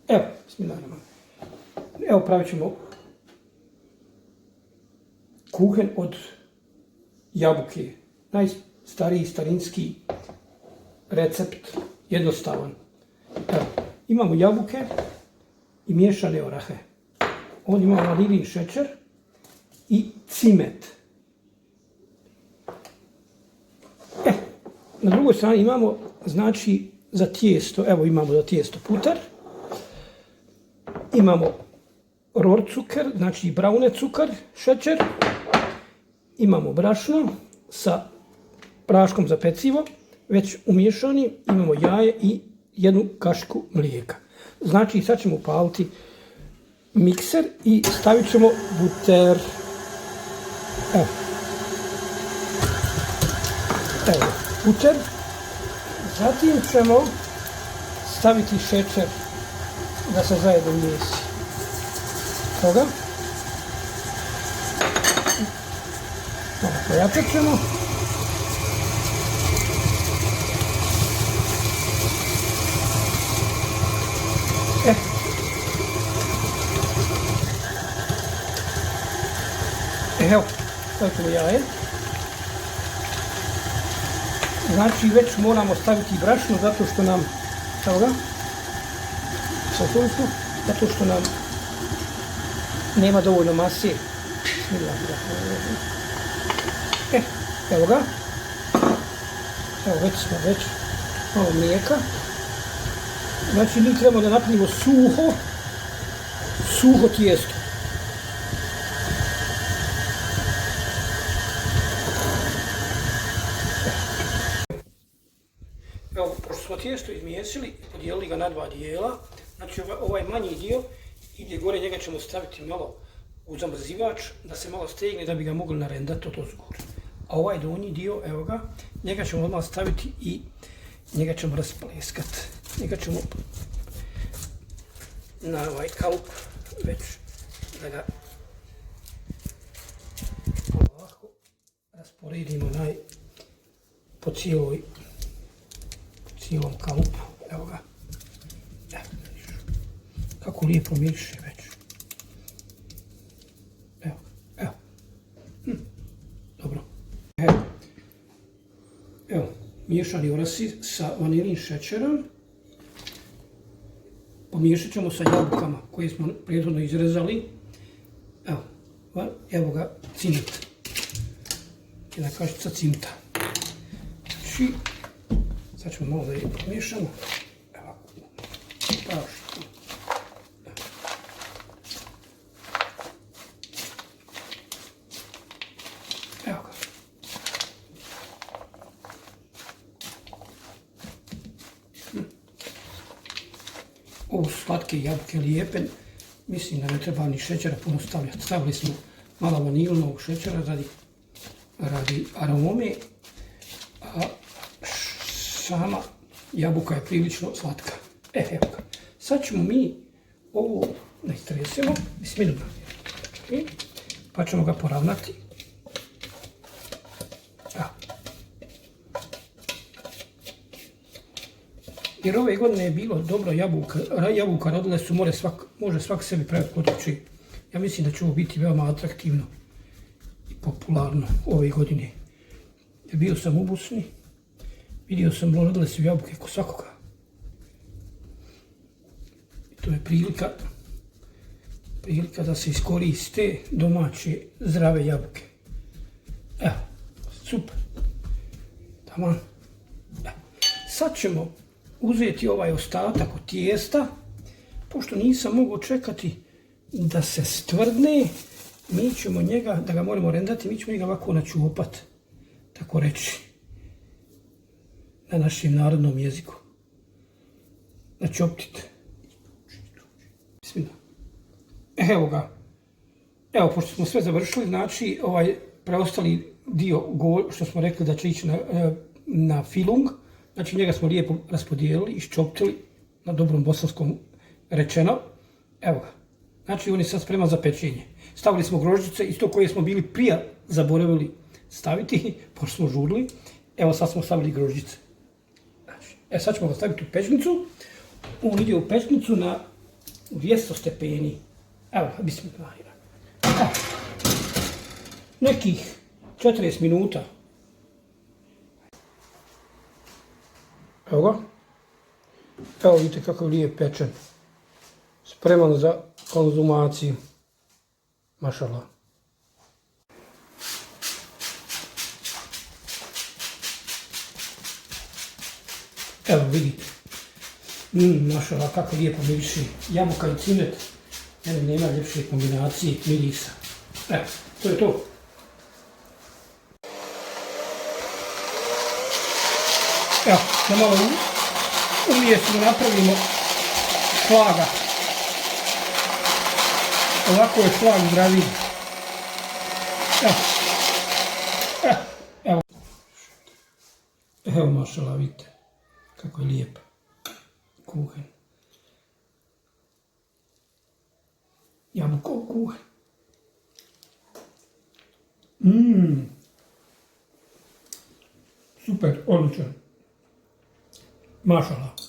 Evo, bismillahirrahmanirrahim. Evo pravit ćemo kuhen od jabuke. Najstariji, starinski recept, jednostavan. Evo, imamo jabuke i miješane orahe. Ovdje imamo vanilin šećer i cimet. Na drugoj strani imamo, znači, za tijesto, evo imamo za tijesto putar, imamo ror cukar, znači braune cukar, šećer, imamo brašno sa praškom za pecivo, već umiješani, imamo jaje i jednu kašiku mlijeka. Znači, sad ćemo upaliti mikser i stavit ćemo buter. Evo, buter. Zatim ćemo staviti šećer da se zajedno umijesi. Toga. Pojačat ćemo. Evo, stavit ćemo jaje. Znači, već moramo staviti brašno zato što nam, evo ga, zato što nam nema dovoljno mase. Evo ga. Evo, već malo mlijeka. Znači, mi trebamo da napravimo suho tijesto. Evo, pošto smo tijesto izmijesili, podijelili ga na dva dijela, znači ovaj manji dio ide gore, njega ćemo staviti malo u zamrzivač, da se malo stegne, da bi ga mogli narendati od ozgora. A ovaj donji dio, evo ga, njega ćemo odmah staviti i njega ćemo raspleskati. Njega ćemo na ovaj kalup već da ga ovako rasporedimo po cijelom kalupu. Evo ga. Kako lijepo miriše već. Evo. Dobro. Evo, miješani orasi sa vanilin šećerom. Pomiješat ćemo sa jabukama koje smo prethodno izrezali. Evo ga cimet. Jedna kašica cimta. Znači, sad ćemo malo da je pomiješamo. Evo, prašno. Evo ga. Ovo su slatke jabuke, lijepe. Mislim da ne treba ni šećera puno stavljati. Stavili smo malo vanilnog šećera radi arome, a sama jabuka je prilično slatka. Evo ga. Sad ćemo mi ovo da istresemo, pa ćemo ga poravnati. Jer ove godine je bilo dobro jabuka rodile su, može svak sebi praviti kod kuće. Ja mislim da će ovo biti veoma atraktivno i popularno ove godine. Jer bio sam u Bosni, vidio sam rodile su jabuke kod svakoga. I to je prilika da se iskoriste domaće zdrave jabuke. Evo, super. Taman. Sad ćemo uzeti ovaj ostatak od tijesta, pošto nisam mogao čekati da se stvrdne, mi ćemo njega, da ga moramo rendati, mi ćemo njega ovako načupat, tako reći, na našem narodnom jeziku. Načoptit. Evo ga. Evo, pošto smo sve završili, znači ovaj preostali dio što smo rekli da će ići na filung, znači njega smo lijepo raspodijelili, iščoptili, na dobrom bosanskom rečeno. Evo ga. Znači on je sad spreman za pečenje. Stavili smo grožđice, isto koje smo bili prije zaboravili staviti, pošto smo žurili. Evo sad smo stavili grožđice. Sad ćemo ga staviti u pečnicu. On ide u pečnicu na u 200 stepeni. Evo, bismillahirrahmanirrahim. Nekih 40 minuta. Evo ga. Evo vidite kako je lijep pečen. Spreman za konzumaciju. Mašallah. Evo vidite. Mašallah kako lijepo miriši. Jabuka i cimet. Nema ljepše kombinacije mirisa. Evo, to je to. Evo, da malo umjesno napravimo šlaga. Ovako je šlag zdraviji. Evo. Evo mašallah, vidite kako je lijep kuhen. Jabukov kuhen. Super, odličan. Mašallah.